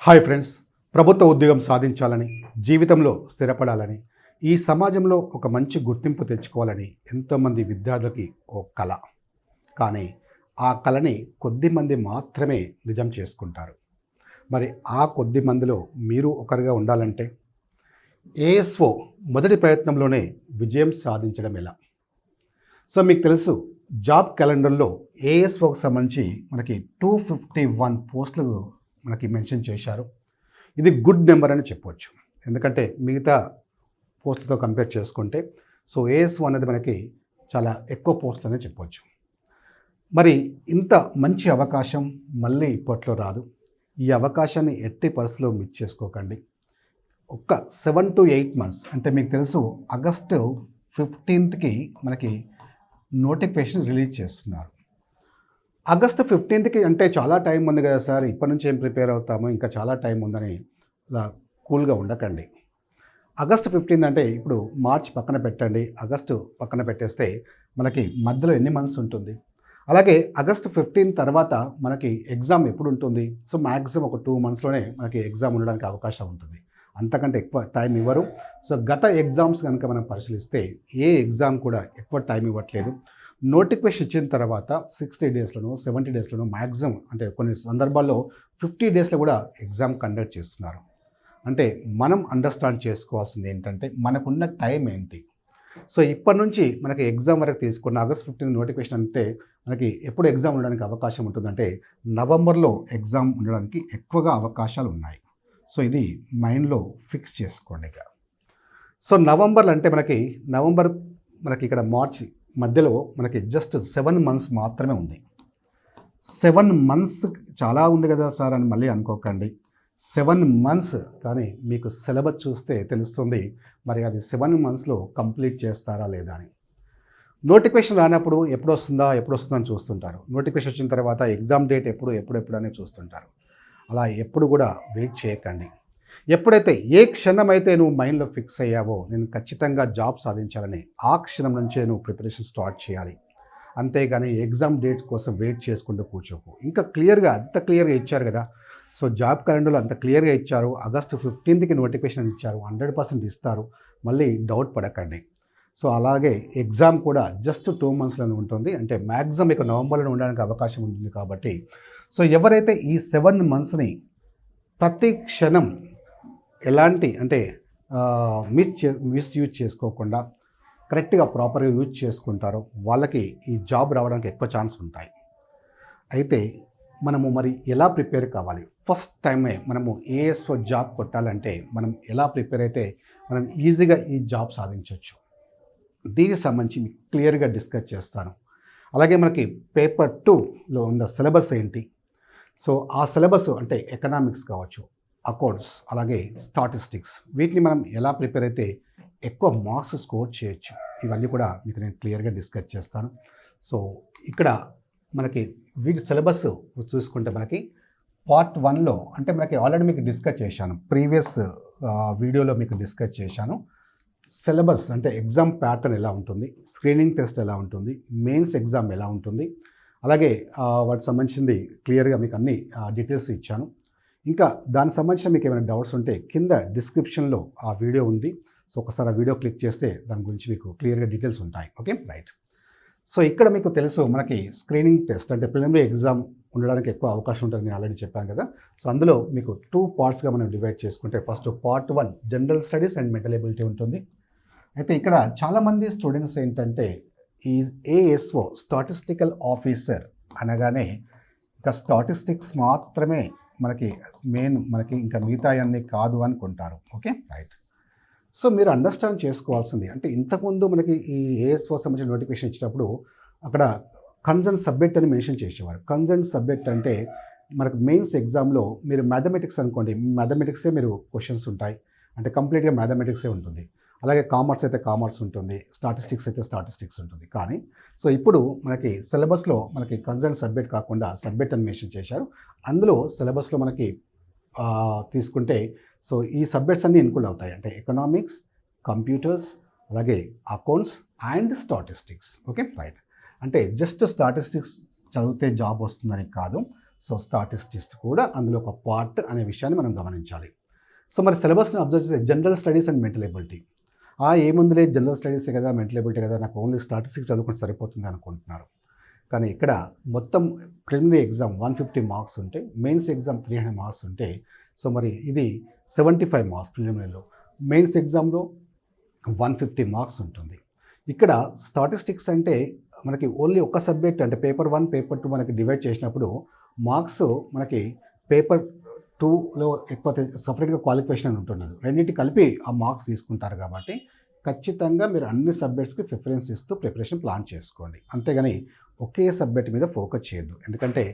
Hi friends, ప్రభుత్వ ఉద్యోగం సాధించాలని, జీవితంలో స్థిరపడాలని, ఈ సమాజంలో ఒక మంచి గుర్తింపు తెచ్చుకోవాలని ఎంతోమంది విద్యార్థులకి ఓ కళ. కానీ ఆ కళని కొద్దిమంది మాత్రమే నిజం చేసుకుంటారు. మరి ఆ కొద్ది మందిలో మీరు ఒకరుగా ఉండాలంటే ఏఎస్ఓ మొదటి ప్రయత్నంలోనే విజయం సాధించడం ఎలా? సో మీకు తెలుసు, జాబ్ క్యాలెండర్లో ఏఎస్ఓకి సంబంధించి మనకి 251 పోస్టులు మనకి మెన్షన్ చేశారు. ఇది గుడ్ నెంబర్ అని చెప్పవచ్చు. ఎందుకంటే మిగతా పోస్టులతో కంపేర్ చేసుకుంటే ఏఎస్ఓ అనేది మనకి చాలా ఎక్కువ పోస్టులు అనే చెప్పవచ్చు. మరి ఇంత మంచి అవకాశం మళ్ళీ ఇప్పట్లో రాదు. ఈ అవకాశాన్ని ఎట్టి పరిస్థితిలో మిస్ చేసుకోకండి. ఒక్క 7 to 8 months అంటే మీకు తెలుసు, ఆగస్టు 15కి మనకి నోటిఫికేషన్ రిలీజ్ చేస్తున్నారు. ఆగస్టు 15కి అంటే చాలా టైం ఉంది కదా సార్, ఇప్పటి నుంచి ఏం ప్రిపేర్ అవుతామో, ఇంకా చాలా టైం ఉందని అలా కూల్గా ఉండకండి. ఆగస్టు 15 అంటే ఇప్పుడు మార్చ్ పక్కన పెట్టండి, ఆగస్టు పక్కన పెట్టేస్తే మనకి మధ్యలో ఎన్ని మంత్స్ ఉంటుంది? అలాగే ఆగస్టు 15 తర్వాత మనకి ఎగ్జామ్ ఎప్పుడు ఉంటుంది? మ్యాక్సిమం ఒక 2 monthsలోనే మనకి ఎగ్జామ్ ఉండడానికి అవకాశం ఉంటుంది. అంతకంటే ఎక్కువ టైం ఇవ్వరు. గత ఎగ్జామ్స్ కనుక మనం పరిశీలిస్తే ఏ ఎగ్జామ్ కూడా ఎక్కువ టైం ఇవ్వట్లేదు. నోటిఫికేషన్ ఇచ్చిన తర్వాత 60 daysలోనో 70 daysలోనో మ్యాక్సిమం, అంటే కొన్ని సందర్భాల్లో 50 daysలో కూడా ఎగ్జామ్ కండక్ట్ చేస్తున్నారు. అంటే మనం అండర్స్టాండ్ చేసుకోవాల్సింది ఏంటంటే మనకున్న టైం ఏంటి. ఇప్పటి నుంచి మనకి ఎగ్జామ్ వరకు తీసుకున్న ఆగస్ట్ 15 నోటిఫికేషన్ అంటే మనకి ఎప్పుడు ఎగ్జామ్ ఉండడానికి అవకాశం ఉంటుందంటే నవంబర్లో ఎగ్జామ్ ఉండడానికి ఎక్కువగా అవకాశాలు ఉన్నాయి. ఇది మైండ్లో ఫిక్స్ చేసుకోండి ఇక. నవంబర్లో అంటే నవంబర్ మనకి ఇక్కడ మార్చి మధ్యలో మనకి జస్ట్ 7 months మాత్రమే ఉంది. 7 months చాలా ఉంది కదా సార్ అని మళ్ళీ అనుకోకండి. 7 months, కానీ మీకు సిలబస్ చూస్తే తెలుస్తుంది మరి అది 7 monthsలో కంప్లీట్ చేస్తారా లేదా అని. నోటిఫికేషన్ రానప్పుడు ఎప్పుడు వస్తుందా అని చూస్తుంటారు. నోటిఫికేషన్ వచ్చిన తర్వాత ఎగ్జామ్ డేట్ ఎప్పుడు అని చూస్తుంటారు. అలా ఎప్పుడు కూడా వెయిట్ చేయకండి. ఎప్పుడైతే ఏ క్షణం అయితే నువ్వు మైండ్లో ఫిక్స్ అయ్యావో నేను ఖచ్చితంగా జాబ్ సాధించాలని, ఆ క్షణం నుంచే నువ్వు ప్రిపరేషన్ స్టార్ట్ చేయాలి. అంతేగాని ఎగ్జామ్ డేట్ కోసం వెయిట్ చేసుకుంటూ కూర్చోకు. ఇంకా అంత క్లియర్గా ఇచ్చారు కదా. జాబ్ క్యాలెండర్లో అంత క్లియర్గా ఇచ్చారు. ఆగస్టు 15కి నోటిఫికేషన్ ఇచ్చారు. 100% ఇస్తారు. మళ్ళీ డౌట్ పడకండి. అలాగే ఎగ్జామ్ కూడా జస్ట్ 2 monthsలోనే ఉంటుంది. అంటే మ్యాక్సిమం ఇక నవంబర్లో ఉండడానికి అవకాశం ఉంటుంది. కాబట్టి ఎవరైతే ఈ 7 monthsని ప్రతి క్షణం ఎలాంటి అంటే మిస్యూజ్ చేసుకోకుండా కరెక్ట్గా ప్రాపర్గా యూజ్ చేసుకుంటారో వాళ్ళకి ఈ జాబ్ రావడానికి ఎక్కువ ఛాన్స్ ఉంటాయి. అయితే మనము మరి ఎలా ప్రిపేర్ కావాలి? ఫస్ట్ టైమే మనము ఏఎస్ఓ జాబ్ కొట్టాలంటే మనం ఎలా ప్రిపేర్ అయితే మనం ఈజీగా ఈ జాబ్ సాధించవచ్చు, దీనికి సంబంధించి మీకు క్లియర్గా డిస్కస్ చేస్తాను. అలాగే మనకి పేపర్ 2లో ఉన్న సిలబస్ ఏంటి, ఆ సిలబస్ అంటే ఎకనామిక్స్ కావచ్చు, అకౌంట్స్, అలాగే స్టాటిస్టిక్స్, వీటిని మనం ఎలా ప్రిపేర్ అయితే ఎక్కువ మార్క్స్ స్కోర్ చేయొచ్చు, ఇవన్నీ కూడా మీకు నేను క్లియర్గా డిస్కస్ చేస్తాను. ఇక్కడ మనకి వీటి సిలబస్ చూసుకుంటే మనకి పార్ట్ 1లో అంటే మనకి ఆల్రెడీ మీకు డిస్కస్ చేశాను, ప్రీవియస్ వీడియోలో మీకు డిస్కస్ చేశాను. సిలబస్ అంటే ఎగ్జామ్ ప్యాటర్న్ ఎలా ఉంటుంది, స్క్రీనింగ్ టెస్ట్ ఎలా ఉంటుంది, మెయిన్స్ ఎగ్జామ్ ఎలా ఉంటుంది, అలాగే వాటికి సంబంధించింది క్లియర్గా మీకు అన్ని డీటెయిల్స్ ఇచ్చాను. ఇంకా దానికి సంబంధించిన మీకు ఏమైనా డౌట్స్ ఉంటే కింద డిస్క్రిప్షన్లో ఆ వీడియో ఉంది. ఒకసారి ఆ వీడియో క్లిక్ చేస్తే దాని గురించి మీకు క్లియర్గా డీటెయిల్స్ ఉంటాయి. Okay, right. ఇక్కడ మీకు తెలుసు మనకి స్క్రీనింగ్ టెస్ట్ అంటే ప్రిలిమినరీ ఎగ్జామ్ ఉండడానికి ఎక్కువ అవకాశం ఉంటుంది, నేను ఆల్రెడీ చెప్పాను కదా. అందులో మీకు 2 partsగా మనం డివైడ్ చేసుకుంటే first part 1 general studies and mental ability ఉంటుంది. అయితే ఇక్కడ చాలామంది స్టూడెంట్స్ ఏంటంటే ఈ ఏఎస్ఓ స్టాటిస్టికల్ ఆఫీసర్ అనగానే ఇంకా స్టాటిస్టిక్స్ మాత్రమే మనకి మెయిన్, మనకి ఇంకా మిగతా అన్నీ కాదు అనుకుంటారు. Okay, right. మీరు అండర్స్టాండ్ చేసుకోవాల్సింది అంటే ఇంతకుముందు మనకి ఈ ఏఎస్ఓ సంబంధించిన నోటిఫికేషన్ ఇచ్చినప్పుడు అక్కడ కన్సర్న్ సబ్జెక్ట్ అని మెన్షన్ చేసేవారు. కన్సర్న్ సబ్జెక్ట్ అంటే మనకు మెయిన్స్ ఎగ్జామ్లో మీరు మ్యాథమెటిక్స్ అనుకోండి, మ్యాథమెటిక్సే మీరు క్వశ్చన్స్ ఉంటాయి, అంటే కంప్లీట్గా మ్యాథమెటిక్సే ఉంటుంది. అలాగే కామర్స్ అయితే కామర్స్ ఉంటుంది, స్టాటిస్టిక్స్ అయితే స్టాటిస్టిక్స్ ఉంటుంది. కానీ ఇప్పుడు మనకి సిలబస్లో మనకి కన్సర్న్ సబ్జెక్ట్ కాకుండా సబ్జెక్ట్ అని మెన్షన్ చేశారు. అందులో సిలబస్లో మనకి తీసుకుంటే ఈ సబ్జెక్ట్స్ అన్నీ ఇన్క్లూడ్ అవుతాయి. అంటే ఎకనామిక్స్, కంప్యూటర్స్, అలాగే accounts and statistics. Okay, right. అంటే జస్ట్ స్టాటిస్టిక్స్ చదివితే జాబ్ వస్తుందని కాదు, సో స్టాటిస్టిక్స్ కూడా అందులో ఒక పార్ట్ అనే విషయాన్ని మనం గమనించాలి. సో మరి సిలబస్ని అబ్జర్వ్ చేస్తే general studies and mental ability. ఏముందిలే జనరల్ స్టడీసే కదా, మెంటల్ ఎబిలిటీ కదా, నాకు ఓన్లీ స్టాటిస్టిక్స్ చదువుకుంటే సరిపోతుంది అనుకుంటున్నారు. కానీ ఇక్కడ మొత్తం ప్రిలిమినరీ ఎగ్జామ్ 150 మార్క్స్ ఉంటే, మెయిన్స్ ఎగ్జామ్ 300 మార్క్స్ ఉంటే, సో మరి ఇది 75 మార్క్స్ ప్రిలిమినరీలో. మెయిన్స్ ఎగ్జామ్లో 150 మార్క్స్ ఉంటుంది. ఇక్కడ స్టాటిస్టిక్స్ అంటే మనకి ఓన్లీ ఒక సబ్జెక్ట్ అంటే పేపర్ 1, పేపర్ 2 మనకి డివైడ్ చేసినప్పుడు మార్క్స్ మనకి పేపర్ 2లో ఎక్కువ సపరేట్గా క్వాలిఫికేషన్ ఉంటున్నది. రెండింటి కలిపి ఆ మార్క్స్ తీసుకుంటారు కాబట్టి ఖచ్చితంగా మీరు అన్ని సబ్జెక్ట్స్కి ప్రిఫరెన్స్ ఇస్తూ ప్రిపరేషన్ ప్లాన్ చేసుకోండి. అంతేగాని ఒకే సబ్జెక్ట్ మీద ఫోకస్ చేయొద్దు. ఎందుకంటే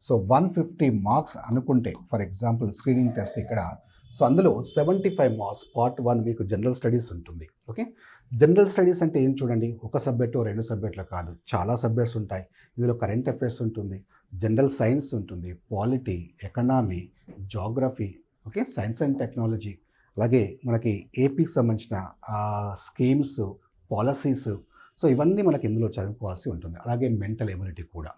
సో 150 మార్క్స్ అనుకుంటే ఫర్ ఎగ్జాంపుల్ స్క్రీనింగ్ టెస్ట్ ఇక్కడ, సో అందులో 75 మార్క్స్ పార్ట్ 1 మీకు జనరల్ స్టడీస్ ఉంటుంది. ఓకే, జనరల్ స్టడీస్ అంటే ఏం చూడండి, ఒక సబ్జెక్టు 2 సబ్జెక్టులు కాదు, చాలా సబ్జెక్ట్స్ ఉంటాయి. ఇందులో కరెంట్ అఫైర్స్ ఉంటుంది, జనరల్ సైన్స్ ఉంటుంది, polity, economy, geography, okay, science and technology, అలాగే మనకి ఏపీకి సంబంధించిన స్కీమ్స్, పాలసీస్, సో ఇవన్నీ మనకి ఇందులో చదువుకోవాల్సి ఉంటుంది. అలాగే మెంటల్ ఎబిలిటీ కూడా.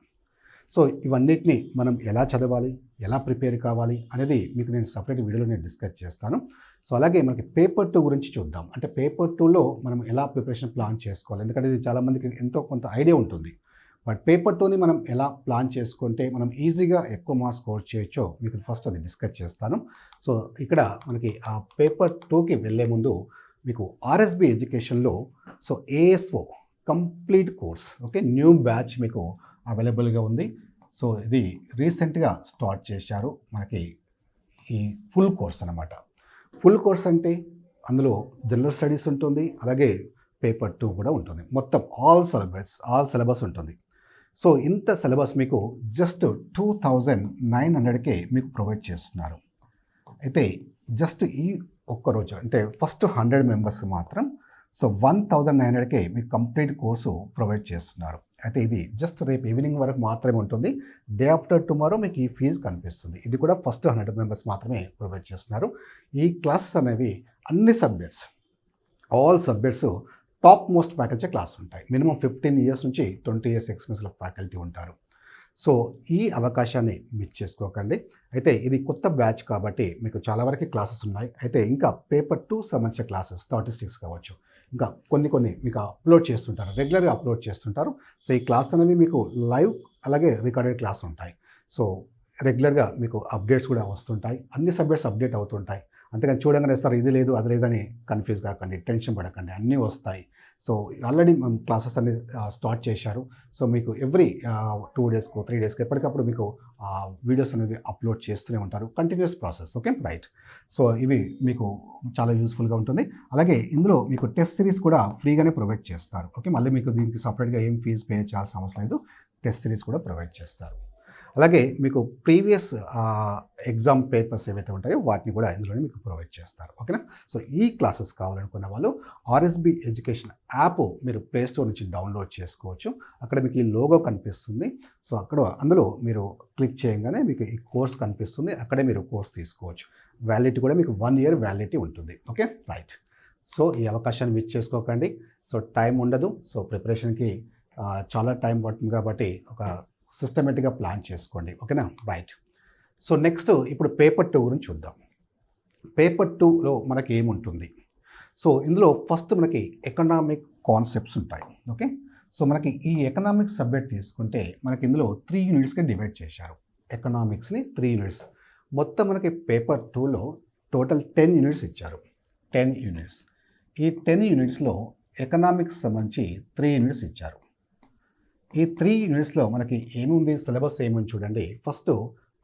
సో ఇవన్నిటిని మనం ఎలా చదవాలి, ఎలా ప్రిపేర్ కావాలి అనేది మీకు నేను సపరేట్ వీడియోలో నేను డిస్కస్ చేస్తాను. సో అలాగే మనకి పేపర్ 2 గురించి చూద్దాం. అంటే పేపర్ 2లో మనం ఎలా ప్రిపరేషన్ ప్లాన్ చేసుకోవాలి, ఎందుకంటే ఇది చాలామందికి ఎంతో కొంత ఐడియా ఉంటుంది. బట్ పేపర్ 2ని మనం ఎలా ప్లాన్ చేసుకుంటే మనం ఈజీగా ఎక్కువ మార్క్స్ స్కోర్ చేయొచ్చో మీకు ఫస్ట్ అది డిస్కస్ చేస్తాను. సో ఇక్కడ మనకి ఆ పేపర్ 2కి వెళ్ళే ముందు మీకు ఆర్ఎస్బి ఎడ్యుకేషన్లో so ASO complete course, okay, new batch మీకు అవైలబుల్గా ఉంది. సో ఇది రీసెంట్గా స్టార్ట్ చేశారు మనకి ఈ ఫుల్ కోర్స్ అనమాట. ఫుల్ కోర్స్ అంటే అందులో జనరల్ స్టడీస్ ఉంటుంది, అలాగే పేపర్ 2 కూడా ఉంటుంది. మొత్తం ఆల్ సిలబస్ ఉంటుంది. సో ఇంత సిలబస్ మీకు జస్ట్ 2900కే మీకు ప్రొవైడ్ చేస్తున్నారు. అయితే జస్ట్ ఈ ఒక్కరోజు అంటే ఫస్ట్ 100 మెంబర్స్ మాత్రం సో 1900కే మీకు కంప్లీట్ కోర్సు ప్రొవైడ్ చేస్తున్నారు. అయితే ఇది జస్ట్ రేపు ఈవినింగ్ వరకు మాత్రమే ఉంటుంది. డే ఆఫ్టర్ టుమారో మీకు ఈ ఫీజు కనిపిస్తుంది. ఇది కూడా ఫస్ట్ 100 మెంబర్స్ మాత్రమే ప్రొవైడ్ చేస్తున్నారు. ఈ క్లాసెస్ అనేవి అన్ని subjects, all subjects top most faculty class ఉంటాయి. మినిమం 15 ఇయర్స్ నుంచి 20 ఇయర్స్ ఎక్స్పీరియన్స్ ఫ్యాకల్టీ ఉంటారు. సో ఈ అవకాశాన్ని మిస్ చేసుకోకండి. అయితే ఇది కొత్త బ్యాచ్ కాబట్టి మీకు చాలా వరకు క్లాసెస్ ఉన్నాయి. అయితే ఇంకా పేపర్ 2 సంబంధించిన క్లాసెస్, స్టాటిస్టిక్స్ కావచ్చు, ఇంకా కొన్ని మీకు అప్లోడ్ చేస్తుంటారు, రెగ్యులర్గా అప్లోడ్ చేస్తుంటారు. సో ఈ క్లాస్ అనేవి మీకు లైవ్ అలాగే రికార్డెడ్ క్లాస్ ఉంటాయి. సో రెగ్యులర్గా మీకు అప్డేట్స్ కూడా వస్తుంటాయి. అన్ని సబ్జెక్ట్స్ అప్డేట్ అవుతుంటాయి. అంతేగాని చూడంగానే సార్ ఇది లేదు అది లేదని కన్ఫ్యూజ్ కాకండి, టెన్షన్ పడకండి, అన్నీ వస్తాయి. సో ఆల్రెడీ మేము క్లాసెస్ అన్ని స్టార్ట్ చేశారు. సో మీకు ఎవ్రీ 2 డేస్కో 3 డేస్కో ఎప్పటికప్పుడు మీకు వీడియోస్ అనేవి అప్లోడ్ చేస్తూనే ఉంటారు. Continuous process. Okay, right. So ఇవి మీకు చాలా యూస్ఫుల్గా ఉంటుంది. అలాగే ఇందులో మీకు టెస్ట్ సిరీస్ కూడా ఫ్రీగానే ప్రొవైడ్ చేస్తారు. ఓకే, మళ్ళీ మీకు దీనికి సపరేట్గా ఏం ఫీజు పే చేయాల్సిన అవసరం లేదు. టెస్ట్ సిరీస్ కూడా ప్రొవైడ్ చేస్తారు. అలాగే మీకు ప్రీవియస్ ఎగ్జామ్ పేపర్స్ ఏవైతే ఉంటాయో వాటిని కూడా ఇందులోనే మీకు ప్రొవైడ్ చేస్తారు. ఓకేనా. సో ఈ క్లాసెస్ కావాలనుకున్న వాళ్ళు ఆర్ఎస్బి ఎడ్యుకేషన్ యాప్ మీరు ప్లే స్టోర్ నుంచి డౌన్లోడ్ చేసుకోవచ్చు. అక్కడ మీకు ఈ లోగో కనిపిస్తుంది. సో అందులో మీరు క్లిక్ చేయగానే మీకు ఈ కోర్స్ కనిపిస్తుంది. అక్కడే మీరు కోర్స్ తీసుకోవచ్చు. వ్యాలిడిటీ కూడా మీకు 1 year వ్యాలిడిటీ ఉంటుంది. Okay, right. సో ఈ అవకాశాన్ని మిస్ చేసుకోకండి. సో టైం ఉండదు. సో ప్రిపరేషన్కి చాలా టైం పడుతుంది కాబట్టి ఒక సిస్టమేటిక్గా ప్లాన్ చేసుకోండి. ఓకేనా, రైట్. సో నెక్స్ట్ ఇప్పుడు పేపర్ 2 గురించి చూద్దాం. పేపర్ 2లో మనకి ఏముంటుంది? సో ఇందులో ఫస్ట్ మనకి ఎకనామిక్ కాన్సెప్ట్స్ ఉంటాయి. ఓకే, సో మనకి ఈ ఎకనామిక్స్ సబ్జెక్ట్ తీసుకుంటే మనకి ఇందులో 3 యూనిట్స్గా డివైడ్ చేశారు. ఎకనామిక్స్ని 3 యూనిట్స్. మొత్తం మనకి పేపర్ 2లో టోటల్ 10 యూనిట్స్ ఇచ్చారు. 10 యూనిట్స్. ఈ 10 యూనిట్స్లో ఎకనామిక్స్ సంబంధించి 3 యూనిట్స్ ఇచ్చారు. ఈ 3 యూనిట్స్లో మనకి ఏముంది, సిలబస్ ఏముంది చూడండి. First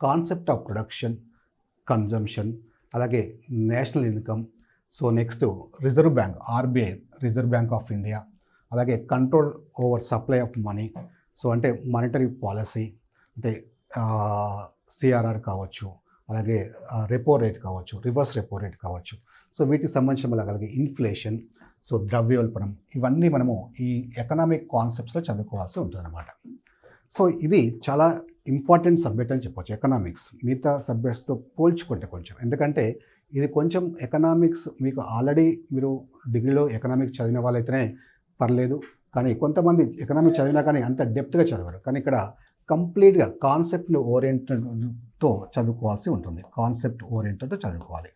concept of production, consumption, అలాగే national income. So next reserve bank, RBI, reserve bank of India, అలాగే control over supply of money. So అంటే మానిటరీ పాలసీ, అంటే సిఆర్ఆర్ కావచ్చు, అలాగే రెపో రేట్ కావచ్చు, రివర్స్ రెపో రేట్ కావచ్చు. సో వీటికి సంబంధించిన అలాగే ఇన్ఫ్లేషన్, సో ద్రవ్యోల్బణం, ఇవన్నీ మనము ఈ ఎకనామిక్ కాన్సెప్ట్స్లో చదువుకోవాల్సి ఉంటుందన్నమాట. సో ఇది చాలా ఇంపార్టెంట్ సబ్జెక్ట్ అని చెప్పొచ్చు ఎకనామిక్స్, మిగతా సబ్జెక్ట్స్తో పోల్చుకుంటే కొంచెం. ఎందుకంటే ఇది కొంచెం ఎకనామిక్స్ మీకు ఆల్రెడీ మీరు డిగ్రీలో ఎకనామిక్స్ చదివిన వాళ్ళైతేనే పర్లేదు, కానీ కొంతమంది ఎకనామిక్స్ చదివినా కానీ అంత డెప్త్గా చదవరు. కానీ ఇక్కడ కంప్లీట్గా కాన్సెప్ట్ ఓరియంటెడ్తో చదువుకోవాల్సి ఉంటుంది. కాన్సెప్ట్ ఓరియంటెడ్తో చదువుకోవాలి.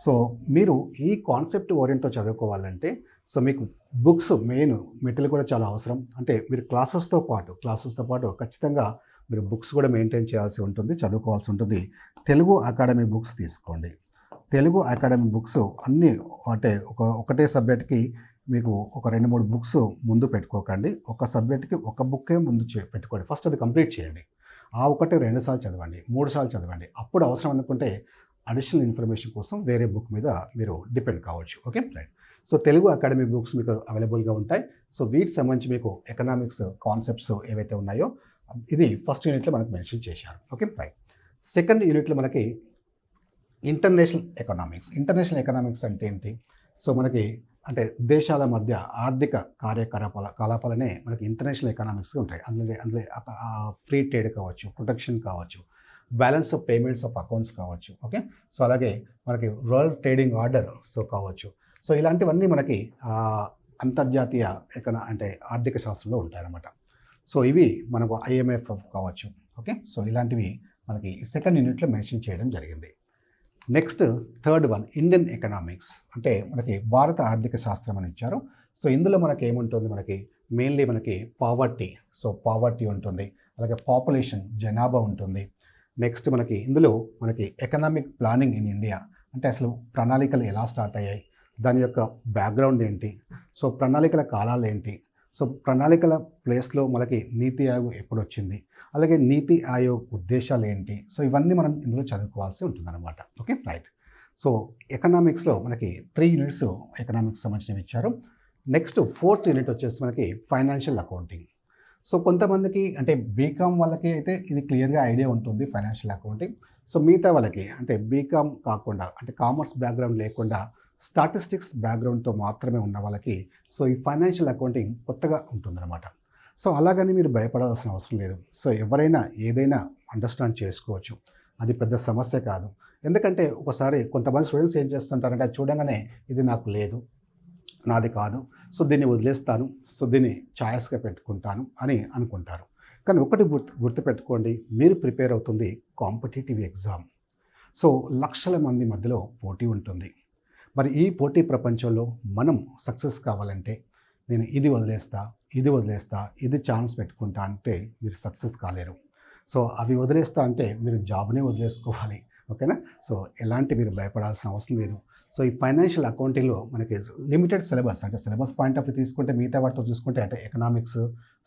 సో మీరు ఈ కాన్సెప్ట్ ఓరియంట్తో చదువుకోవాలంటే సో మీకు బుక్స్ మెయిన్ మెటీరియల్ కూడా చాలా అవసరం. అంటే మీరు క్లాసెస్తో పాటు ఖచ్చితంగా మీరు బుక్స్ కూడా మెయింటైన్ చేయాల్సి ఉంటుంది, చదువుకోవాల్సి ఉంటుంది. తెలుగు అకాడమీ బుక్స్ తీసుకోండి. తెలుగు అకాడమీ బుక్స్ అన్నీ అంటే ఒకటే సబ్జెక్ట్కి మీకు ఒక 2-3 బుక్స్ ముందు పెట్టుకోకండి. ఒక సబ్జెక్ట్కి ఒక బుక్కే ముందు పెట్టుకోండి. ఫస్ట్ అది కంప్లీట్ చేయండి. ఆ ఒకటే 2 సార్లు చదవండి, 3 సార్లు చదవండి. అప్పుడు అవసరం అనుకుంటే అడిషనల్ ఇన్ఫర్మేషన్ కోసం వేరే బుక్ మీద మీరు డిపెండ్ కావచ్చు. Okay, right. So Telugu academy books మీకు అవైలబుల్గా ఉంటాయి. సో వీటికి సంబంధించి మీకు ఎకనామిక్స్ కాన్సెప్ట్స్ ఏవైతే ఉన్నాయో ఇది ఫస్ట్ యూనిట్లో మనకు మెన్షన్ చేశారు. Okay, right. సెకండ్ యూనిట్లో మనకి ఇంటర్నేషనల్ ఎకనామిక్స్ అంటే ఏంటి? సో మనకి అంటే దేశాల మధ్య ఆర్థిక కార్యకలాపాలనే మనకి ఇంటర్నేషనల్ ఎకనామిక్స్గా ఉంటాయి. అందులో ఫ్రీ ట్రేడ్ కావచ్చు, ప్రొటెక్షన్ కావచ్చు, balance of payments of accounts కావచ్చు. ఓకే, సో అలాగే మనకి వరల్డ్ ట్రేడింగ్ ఆర్డర్ సో కావచ్చు. సో ఇలాంటివన్నీ మనకి అంతర్జాతీయ అంటే ఆర్థిక శాస్త్రంలో ఉంటాయన్నమాట. సో ఇవి మనకు IMF కావచ్చు. ఓకే, సో ఇలాంటివి మనకి సెకండ్ యూనిట్లో మెన్షన్ చేయడం జరిగింది. Next third one Indian economics అంటే మనకి భారత ఆర్థిక శాస్త్రం అని ఇచ్చారు. సో ఇందులో మనకి ఏముంటుంది? మనకి మెయిన్లీ మనకి పావర్టీ ఉంటుంది, అలాగే పాపులేషన్ జనాభా ఉంటుంది. నెక్స్ట్ ఇందులో మనకి ఎకనామిక్ ప్లానింగ్ ఇన్ ఇండియా అంటే అసలు ప్రణాళికలు ఎలా స్టార్ట్ అయ్యాయి, దాని యొక్క బ్యాక్గ్రౌండ్ ఏంటి, సో ప్రణాళికల కాలాలు ఏంటి, సో ప్రణాళికల ప్లేస్లో మనకి నీతి ఆయోగ్ ఎప్పుడు వచ్చింది, అలాగే నీతి ఆయోగ్ ఉద్దేశాలు ఏంటి, సో ఇవన్నీ మనం ఇందులో చదువుకోవాల్సి ఉంటుందన్నమాట. Okay, right. సో ఎకనామిక్స్లో మనకి 3 యూనిట్స్ ఎకనామిక్స్ సంబంధించినవి ఇచ్చారు. నెక్స్ట్ ఫోర్త్ యూనిట్ వచ్చేసి మనకి ఫైనాన్షియల్ అకౌంటింగ్. సో కొంతమందికి అంటే బీకామ్ వాళ్ళకి అయితే ఇది క్లియర్గా ఐడియా ఉంటుంది ఫైనాన్షియల్ అకౌంటింగ్. సో మిగతా వాళ్ళకి అంటే బీకామ్ కాకుండా అంటే కామర్స్ బ్యాక్గ్రౌండ్ లేకుండా స్టాటిస్టిక్స్ బ్యాక్గ్రౌండ్తో మాత్రమే ఉన్న వాళ్ళకి సో ఈ ఫైనాన్షియల్ అకౌంటింగ్ కొత్తగా ఉంటుందన్నమాట. సో అలాగని మీరు భయపడాల్సిన అవసరం లేదు. సో ఎవరైనా ఏదైనా అండర్స్టాండ్ చేసుకోవచ్చు, అది పెద్ద సమస్య కాదు. ఎందుకంటే ఒకసారి కొంతమంది స్టూడెంట్స్ ఏం చేస్తుంటారంటే అది చూడగానే ఇది నాకు లేదు, నాది కాదు, సో దీన్ని వదిలేస్తాను, సో దీన్ని ఛాయిస్గా పెట్టుకుంటాను అని అనుకుంటారు. కానీ ఒకటి గుర్తుపెట్టుకోండి, మీరు ప్రిపేర్ అవుతుంది కాంపిటేటివ్ ఎగ్జామ్. సో లక్షల మంది మధ్యలో పోటీ ఉంటుంది. మరి ఈ పోటీ ప్రపంచంలో మనం సక్సెస్ కావాలంటే నేను ఇది వదిలేస్తా, ఇది ఛాన్స్ పెట్టుకుంటా అంటే మీరు సక్సెస్ కాలేరు. సో అవి వదిలేస్తా అంటే మీరు జాబ్నే వదిలేసుకోవాలి. ఓకేనా? సో ఎలాంటి మీరు భయపడాల్సిన అవసరం లేదు. సో ఈ ఫైనాన్షియల్ అకౌంటింగ్లో మనకి లిమిటెడ్ సిలబస్, అంటే సిలబస్ పాయింట్ ఆఫ్ వ్యూ తీసుకుంటే మిగతా వాటితో చూసుకుంటే అంటే ఎకనామిక్స్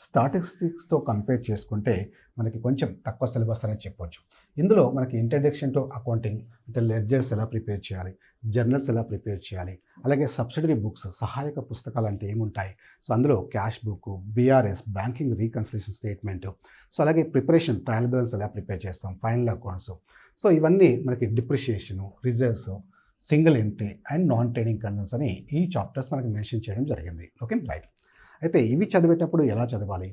స్టాటిస్టిక్స్తో కంపేర్ చేసుకుంటే మనకి కొంచెం తక్కువ సిలబస్ అనేది చెప్పవచ్చు. ఇందులో మనకి ఇంట్రడక్షన్ టు అకౌంటింగ్ అంటే లెడ్జర్స్ ఎలా ప్రిపేర్ చేయాలి, జర్నల్స్ ఎలా ప్రిపేర్ చేయాలి, అలాగే సబ్సిడరీ బుక్స్ సహాయక పుస్తకాలు అంటే ఏముంటాయి, సో అందులో cash book, BRS banking reconciliation statement, so అలాగే ప్రిపరేషన్ ట్రయల్ బ్యాలెన్స్ ఎలా ప్రిపేర్ చేస్తాం, ఫైనల్ అకౌంట్స్, సో ఇవన్నీ మనకి depreciation, reserves, single entry and non trading concerns అని ఈ చాప్టర్స్ మనకి మెన్షన్ చేయడం జరిగింది. Okay, right. అయితే ఇవి చదివేటప్పుడు ఎలా చదవాలి?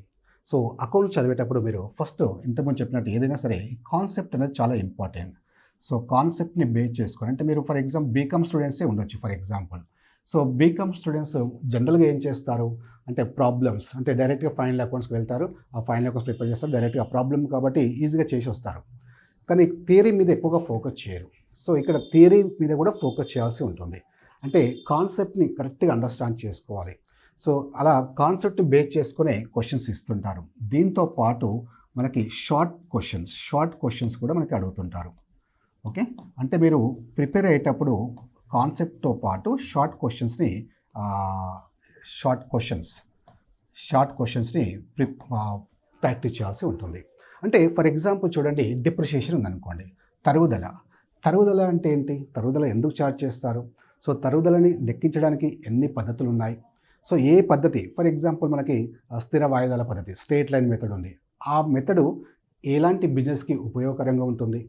సో అకౌంట్స్ చదివేటప్పుడు మీరు ఫస్ట్ ఇంతకుముందు చెప్పినట్టు ఏదైనా సరే కాన్సెప్ట్ అనేది చాలా ఇంపార్టెంట్. సో కాన్సెప్ట్ని బేస్ చేసుకొని అంటే మీరు ఫర్ ఎగ్జాంపుల్ బీకామ్ స్టూడెంట్సే ఉండొచ్చు for example. So BCom students జనరల్గా ఏం చేస్తారు అంటే ప్రాబ్లమ్స్ అంటే డైరెక్ట్గా ఫైనల్ అకౌంట్స్కి వెళ్తారు, ఆ ఫైనల్ అకౌంట్స్ ప్రిపేర్ చేస్తారు, డైరెక్ట్గా ప్రాబ్లమ్ కాబట్టి ఈజీగా చేసి వస్తారు. కానీ థియరీ మీద ఎక్కువగా ఫోకస్ చేయరు. సో ఇక్కడ థియరీ మీద కూడా ఫోకస్ చేయాల్సి ఉంటుంది. అంటే కాన్సెప్ట్ని కరెక్ట్గా అండర్స్టాండ్ చేసుకోవాలి. సో అలా కాన్సెప్ట్ బేస్ చేసుకునే క్వశ్చన్స్ ఇస్తుంటారు. దీంతో పాటు మనకి షార్ట్ క్వశ్చన్స్ కూడా మనకి అడుగుతుంటారు. ఓకే, అంటే మీరు ప్రిపేర్ అయ్యేటప్పుడు కాన్సెప్ట్తో పాటు షార్ట్ క్వశ్చన్స్ని ప్రాక్టీస్ చేయాల్సి ఉంటుంది. అంటే ఫర్ ఎగ్జాంపుల్ చూడండి, డిప్రిషియేషన్ ఉందనుకోండి, తరుగుదల అంటే ఏంటి, తరుగుదల ఎందుకు ఛార్జ్ చేస్తారు, సో తరుగుదలని లెక్కించడానికి ఎన్ని పద్ధతులు ఉన్నాయి, సో ఏ పద్ధతి ఫర్ ఎగ్జాంపుల్ మనకి స్థిర వాయిదాల పద్ధతి స్ట్రేట్ లైన్ మెథడ్ ఉంది, ఆ మెథడు ఎలాంటి బిజినెస్కి ఉపయోగకరంగా ఉంటుంది,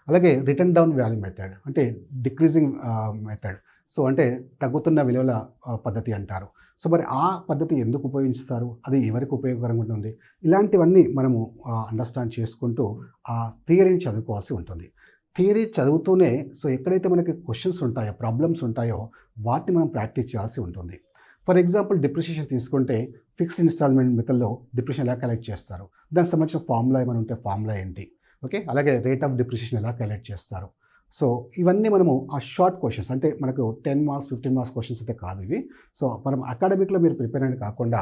అలాగే రిటర్న్ డౌన్ వాల్యూ మెథడ్ అంటే డిక్రీజింగ్ మెథడ్, సో అంటే తగ్గుతున్న విలువల పద్ధతి అంటారు. సో మరి ఆ పద్ధతి ఎందుకు ఉపయోగిస్తారు, అది ఎవరికి ఉపయోగకరంగా ఉంటుంది, ఇలాంటివన్నీ మనము అండర్స్టాండ్ చేసుకుంటూ ఆ థియరీని చదువుకోవాల్సి ఉంటుంది. థియరీ చదువుతూనే సో ఎక్కడైతే మనకి క్వశ్చన్స్ ఉంటాయో, ప్రాబ్లమ్స్ ఉంటాయో వాటిని మనం ప్రాక్టీస్ చేయాల్సి ఉంటుంది. ఫర్ ఎగ్జాంపుల్ డిప్రిషియేషన్ తీసుకుంటే ఫిక్స్డ్ ఇన్స్టాల్మెంట్ మెథడ్లో డిప్రిషియేషన్ ఎలా క్యాలిక్యులేట్ చేస్తారు, దానికి సంబంధించిన ఫార్ములా ఏమైనా ఉంటే ఫార్ములా ఏంటి, ఓకే, అలాగే రేట్ ఆఫ్ డిప్రిషియేషన్ ఎలా క్యాలిక్యులేట్ చేస్తారు. సో ఇవన్నీ మనము ఆ షార్ట్ క్వశ్చన్స్, అంటే మనకు 10 మార్క్స్ 15 మార్క్స్ క్వశ్చన్స్ అయితే కాదు ఇవి. సో మనం అకాడమిక్లో మీరు ప్రిపేర్ అని కాకుండా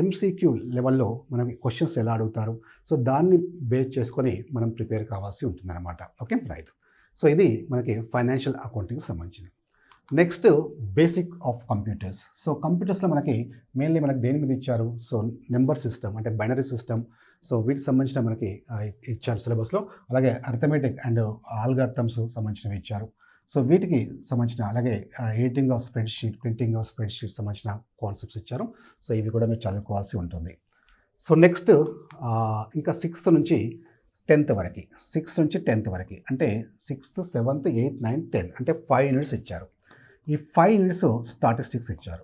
ఎంసీక్యూ లెవెల్లో మనం క్వశ్చన్స్ ఎలా అడుగుతారు, సో దాన్ని బేస్ చేసుకొని మనం ప్రిపేర్ కావాల్సి ఉంటుందన్నమాట. Okay, right. సో ఇది మనకి ఫైనాన్షియల్ అకౌంటింగ్కి సంబంధించింది. Next basic of computers. So కంప్యూటర్స్లో మనకి మెయిన్లీ మనకి దేని మీద ఇచ్చారు, సో నెంబర్ సిస్టమ్ అంటే బైనరీ సిస్టమ్, సో వీటికి సంబంధించిన మనకి ఇచ్చారు సిలబస్లో. అలాగే అర్థమెటిక్ అండ్ ఆల్గారిథమ్స్ సంబంధించినవి ఇచ్చారు. సో వీటికి సంబంధించిన అలాగే editing of spread sheet, printing of spread sheet సంబంధించిన కాన్సెప్ట్స్ ఇచ్చారు. సో ఇవి కూడా మీరు చదువుకోవాల్సి ఉంటుంది. సో నెక్స్ట్ ఇంకా 6th నుంచి 10th వరకు, 6th నుంచి 10th వరకు అంటే 6th, 7th, 8th, 9th, 10th అంటే 5 యూనిట్స్ ఇచ్చారు. ఈ 5 యూనిట్స్ స్టాటిస్టిక్స్ ఇచ్చారు.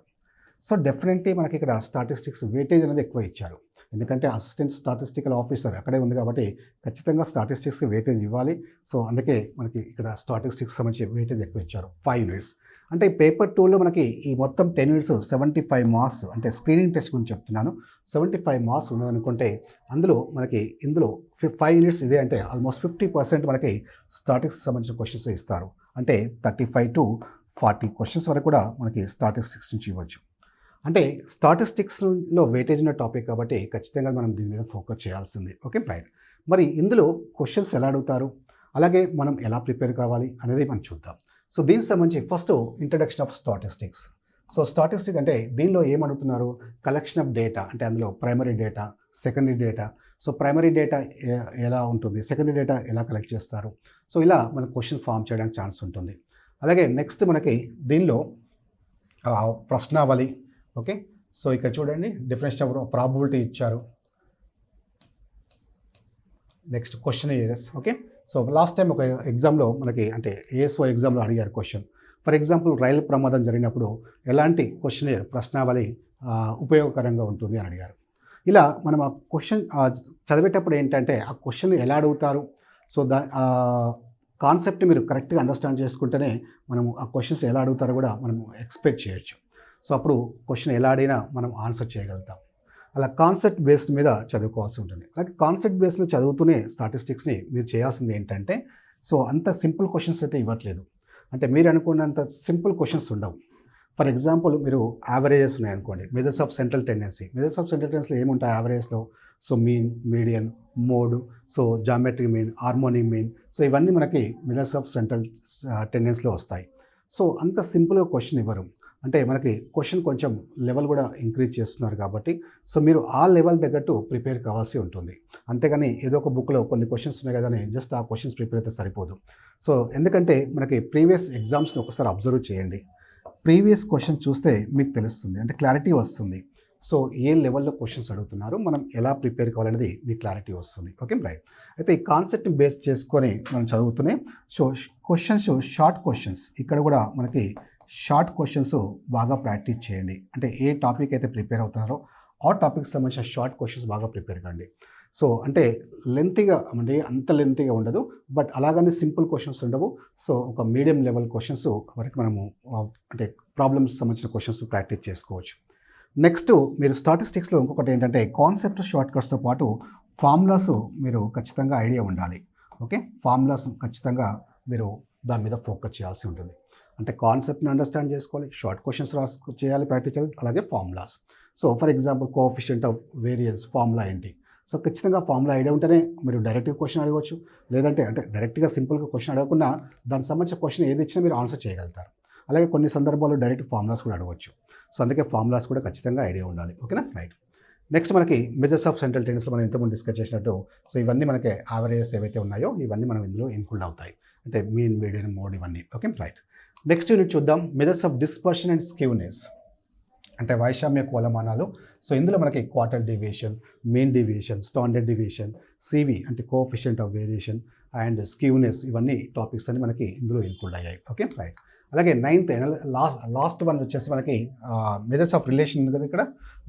సో డెఫినెట్లీ మనకి ఇక్కడ స్టాటిస్టిక్స్ వెయిటేజ్ అనేది ఎక్కువ ఇచ్చారు. ఎందుకంటే అసిస్టెంట్ స్టాటిస్టికల్ ఆఫీసర్ అక్కడే ఉంది కాబట్టి ఖచ్చితంగా స్టాటిస్టిక్స్కి వెయిటేజ్ ఇవ్వాలి. సో అందుకే మనకి ఇక్కడ స్టాటిస్టిక్స్ సంబంధించి వెయిటేజ్ ఎక్కువ ఇచ్చారు 5 యూనిట్స్. అంటే పేపర్ 2లో మనకి ఈ మొత్తం 10 యూనిట్స్ 75 మార్క్స్, అంటే స్క్రీనింగ్ టెస్ట్ గురించి చెప్తున్నాను. 75 మార్క్స్ ఉన్నదనుకుంటే ఇందులో 5 యూనిట్స్ ఇదే అంటే ఆల్మోస్ట్ 50% మనకి స్టాటిస్టిక్స్ సంబంధించిన క్వశ్చన్స్ ఇస్తారు. అంటే 35 to 40 క్వశ్చన్స్ వరకు కూడా మనకి స్టాటిస్టిక్స్ నుంచి ఇవ్వచ్చు. అంటే స్టాటిస్టిక్స్లో వెయిటేజ్ ఉన్న టాపిక్ కాబట్టి ఖచ్చితంగా మనం దీని మీద ఫోకస్ చేయాల్సింది. Okay, right. మరి ఇందులో క్వశ్చన్స్ ఎలా అడుగుతారు, అలాగే మనం ఎలా ప్రిపేర్ కావాలి అనేది మనం చూద్దాం. సో దీనికి సంబంధించి first introduction of statistics. So statistics అంటే దీనిలో ఏమడుగుతున్నారు, కలెక్షన్ ఆఫ్ డేటా, అంటే అందులో primary data, secondary data. So primary data ఎలా ఉంటుంది, సెకండరీ డేటా ఎలా కలెక్ట్ చేస్తారు, సో ఇలా మన క్వశ్చన్ ఫామ్ చేయడానికి ఛాన్స్ ఉంటుంది. అలాగే నెక్స్ట్ మనకి దీనిలో ప్రశ్నావళి. ఓకే, సో ఇక్కడ చూడండి డెఫినేషన్ ఆఫ్ ప్రాబబిలిటీ ఇచ్చారు. Next question areas. Okay, so last time ఒక ఎగ్జామ్లో మనకి అంటే ఏఎస్ఓ ఎగ్జామ్లో అడిగారు క్వశ్చన్. ఫర్ ఎగ్జాంపుల్ రైలు ప్రమాదం జరిగినప్పుడు ఎలాంటి క్వశ్చన్ ప్రశ్నావళి ఉపయోగకరంగా ఉంటుంది అని అడిగారు. ఇలా మనం ఆ క్వశ్చన్ చదివేటప్పుడు ఏంటంటే ఆ క్వశ్చన్ ఎలా అడుగుతారు, సో కాన్సెప్ట్ మీరు కరెక్ట్గా అండర్స్టాండ్ చేసుకుంటేనే మనము ఆ క్వశ్చన్స్ ఎలా అడుగుతారో కూడా మనం ఎక్స్పెక్ట్ చేయొచ్చు. సో అప్పుడు క్వశ్చన్ ఎలా అడిగినా మనం ఆన్సర్ చేయగలుగుతాం. అలా కాన్సెప్ట్ బేస్డ్ మీద చదువుకోవాల్సి ఉంటుంది. అలాగే కాన్సెప్ట్ బేస్డ్ చదువుతూనే స్టాటిస్టిక్స్ని మీరు చేయాల్సింది ఏంటంటే, సో అంత సింపుల్ క్వశ్చన్స్ అయితే ఇవ్వట్లేదు. అంటే మీరు అనుకున్నంత సింపుల్ క్వశ్చన్స్ ఉండవు. ఫర్ ఎగ్జాంపుల్ మీరు యావరేజెస్ ఉన్నాయనుకోండి, measures of central tendency. Measures of central టెండెన్సీలో ఏముంటాయి యావరేజ్లో, so mean, median, mode, so geometric mean, harmonic mean. So ఇవన్నీ మనకి మెజర్స్ ఆఫ్ సెంట్రల్ టెండెన్సీలో వస్తాయి. సో అంత సింపుల్గా క్వశ్చన్ ఇవ్వరు. అంటే మనకి క్వశ్చన్ కొంచెం లెవెల్ కూడా ఇంక్రీజ్ చేస్తున్నారు కాబట్టి సో మీరు ఆ లెవెల్ తగ్గట్టు ప్రిపేర్ కావాల్సి ఉంటుంది. అంతేగాని ఏదో ఒక బుక్లో కొన్ని క్వశ్చన్స్ ఉన్నాయి కదా అని జస్ట్ ఆ క్వశ్చన్స్ ప్రిపేర్ అయితే సరిపోదు. సో ఎందుకంటే మనకి ప్రీవియస్ ఎగ్జామ్స్ని ఒకసారి అబ్జర్వ్ చేయండి. ప్రీవియస్ క్వశ్చన్ చూస్తే మీకు తెలుస్తుంది, అంటే క్లారిటీ వస్తుంది. సో ఏ లెవెల్లో క్వశ్చన్స్ అడుగుతున్నారు, మనం ఎలా ప్రిపేర్ కావాలనేది మీకు క్లారిటీ వస్తుంది. Okay, right. అయితే ఈ కాన్సెప్ట్ని బేస్ చేసుకొని మనం చదువుతూనే సో క్వశ్చన్స్, షార్ట్ క్వశ్చన్స్, ఇక్కడ కూడా మనకి షార్ట్ క్వశ్చన్స్ బాగా ప్రాక్టీస్ చేయండి. అంటే ఏ టాపిక్ అయితే ప్రిపేర్ అవుతున్నారో ఆ టాపిక్కి సంబంధించిన షార్ట్ క్వశ్చన్స్ బాగా ప్రిపేర్ కండి. సో అంటే లెంతీగా, అంటే అంత లెంతీగా ఉండదు, బట్ అలాగని సింపుల్ క్వశ్చన్స్ ఉండవు. సో ఒక మీడియం లెవెల్ క్వశ్చన్స్ వరకు మనము అంటే ప్రాబ్లమ్స్ సంబంధించిన క్వశ్చన్స్ ప్రాక్టీస్ చేసుకోవచ్చు. నెక్స్ట్ మీరు స్టాటిస్టిక్స్లో ఇంకొకటి ఏంటంటే కాన్సెప్ట్ షార్ట్ కట్స్తో పాటు ఫార్ములాస్ మీరు ఖచ్చితంగా ఐడియా ఉండాలి. ఓకే, ఫార్ములాస్ ఖచ్చితంగా మీరు దాని మీద ఫోకస్ చేయాల్సి ఉంటుంది. అంటే కాన్సెప్ట్ని అండర్స్టాండ్ చేసుకోవాలి, షార్ట్ క్వశ్చన్స్ చేయాలి, ప్రాక్టీస్ చేయాలి, అలాగే formulas. So for example coefficient of variance formula ఏంటి, సో ఖచ్చితంగా ఫార్ములా ఐడియా ఉంటేనే మీరు డైరెక్ట్గా క్వశ్చన్ అడగవచ్చు. లేదంటే అంటే డైరెక్ట్గా సింపుల్గా క్వశ్చన్ అడగకుండా దానికి సంబంధించిన క్వశ్చన్ ఏది ఇచ్చినా మీరు ఆన్సర్ చేయగలుగుతారు. అలాగే కొన్ని సందర్భాల్లో డైరెక్ట్ ఫార్ములాస్ కూడా అడగవచ్చు. సో అందుకే ఫార్ములాస్ కూడా ఖచ్చితంగా ఐడియా ఉండాలి. ఓకేనా, రైట్. నెక్స్ట్ మనకి మెజర్స్ ఆఫ్ సెంట్రల్ టెండెన్సీ మనం ఇంతకుముందు డిస్కస్ చేసినట్టు సో ఇవన్నీ మనకి యావరేజెస్ ఏవైతే ఉన్నాయో ఇవన్నీ మనం ఇందులో ఇన్క్లూడ్ అవుతాయి. అంటే మీన్, మీడియన్, మోడ్ ఇవన్నీ. Okay, right. నెక్స్ట్ యూనిట్ చూద్దాం, measures of dispersion and skewness, అంటే వైషమ్య కొలమానాలు. సో ఇందులో మనకి quarter deviation, mean deviation, standard deviation, CV అంటే coefficient of variation and skewness, ఇవన్నీ టాపిక్స్ అన్ని మనకి ఇందులో ఇన్క్లూడ్ అయ్యాయి. Okay, right. అలాగే 9th లాస్ట్ వన్ వచ్చేసి మనకి మెజర్స్ ఆఫ్ రిలేషన్ ఉంది కదా ఇక్కడ,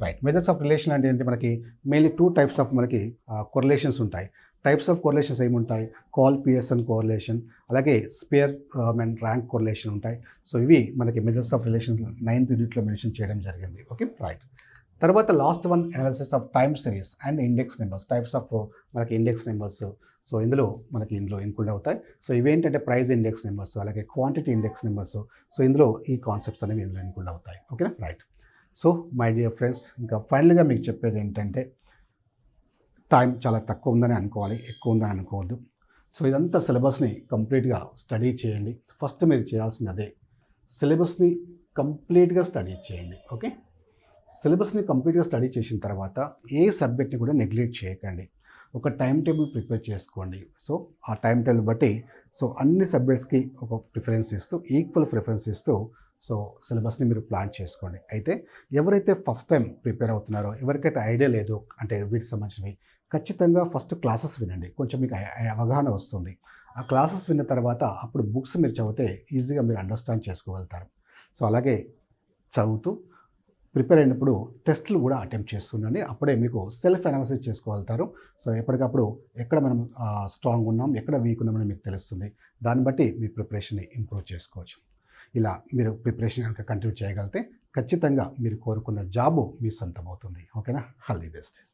రైట్. మెజర్స్ ఆఫ్ రిలేషన్ అంటే ఏంటి, మనకి మెయిన్లీ 2 types ఆఫ్ మనకి కొరిలేషన్స్ ఉంటాయి. టైప్స్ ఆఫ్ కోరిలేషన్స్ ఏముంటాయి? కాల్ పియర్సన్ కోరిలేషన్, అలాగే స్పేర్ అండ్ ర్యాంక్ కోరిలేషన్ ఉంటాయి. సో ఇవి మనకి మెజర్స్ ఆఫ్ రిలేషన్ 9th యూనిట్లో మెన్షన్ చేయడం జరిగింది. Okay, right. తర్వాత last one analysis of time series and index numbers, types of మనకి ఇండెక్స్ నెంబర్స్. సో ఇందులో ఇంక్లూడ్ అవుతాయి. సో ఇవేంటంటే ప్రైస్ ఇండెక్స్ నెంబర్స్, అలాగే క్వాంటిటీ ఇండెక్స్ నెంబర్స్. సో ఇందులో ఈ కాన్సెప్ట్స్ అనేవి ఇందులో ఇంక్లూడ్ అవుతాయి. ఓకేనా, right. So my dear friends, ఇంకా ఫైనల్గా మీకు చెప్పేది ఏంటంటే టైం చాలా తక్కువ ఉందని అనుకోవాలి, ఎక్కువ ఉందని అనుకోవద్దు. సో ఇదంతా సిలబస్ని కంప్లీట్గా స్టడీ చేయండి. ఫస్ట్ మీరు చేయాల్సింది అదే, సిలబస్ని కంప్లీట్గా స్టడీ చేయండి. ఓకే, సిలబస్ని కంప్లీట్గా స్టడీ చేసిన తర్వాత ఏ సబ్జెక్ట్ని కూడా నెగ్లెక్ట్ చేయకండి. ఒక టైం టేబుల్ ప్రిపేర్ చేసుకోండి. సో ఆ టైం టేబుల్ బట్టి సో అన్ని సబ్జెక్ట్స్కి ఒక ప్రిఫరెన్స్ ఇస్తూ, ఈక్వల్ ప్రిఫరెన్స్ ఇస్తూ సో సిలబస్ని మీరు ప్లాన్ చేసుకోండి. అయితే ఎవరైతే ఫస్ట్ టైం ప్రిపేర్ అవుతున్నారో, ఎవరికైతే ఐడియా లేదో అంటే వీటికి సంబంధించినవి, ఖచ్చితంగా ఫస్ట్ క్లాసెస్ వినండి. కొంచెం మీకు అవగాహన వస్తుంది. ఆ క్లాసెస్ విన్న తర్వాత అప్పుడు బుక్స్ మీరు చదివితే ఈజీగా మీరు అండర్స్టాండ్ చేసుకోగలుగుతారు. సో అలాగే చదువుతూ ప్రిపేర్ అయినప్పుడు టెస్ట్లు కూడా అటెంప్ట్ చేస్తుండండి. అప్పుడే మీకు సెల్ఫ్ అనాలిసిస్ చేసుకోగలుగుతారు. సో ఎప్పటికప్పుడు ఎక్కడ మనం స్ట్రాంగ్ ఉన్నాం, ఎక్కడ వీక్ ఉన్నామని మీకు తెలుస్తుంది. దాన్ని బట్టి మీ ప్రిపరేషన్ని ఇంప్రూవ్ చేసుకోవచ్చు. ఇలా మీరు ప్రిపరేషన్ కనుక కంటిన్యూ చేయగలిగితే ఖచ్చితంగా మీరు కోరుకున్న జాబు మీ సొంతం అవుతుంది. ఓకేనా, ఆల్ ది బెస్ట్.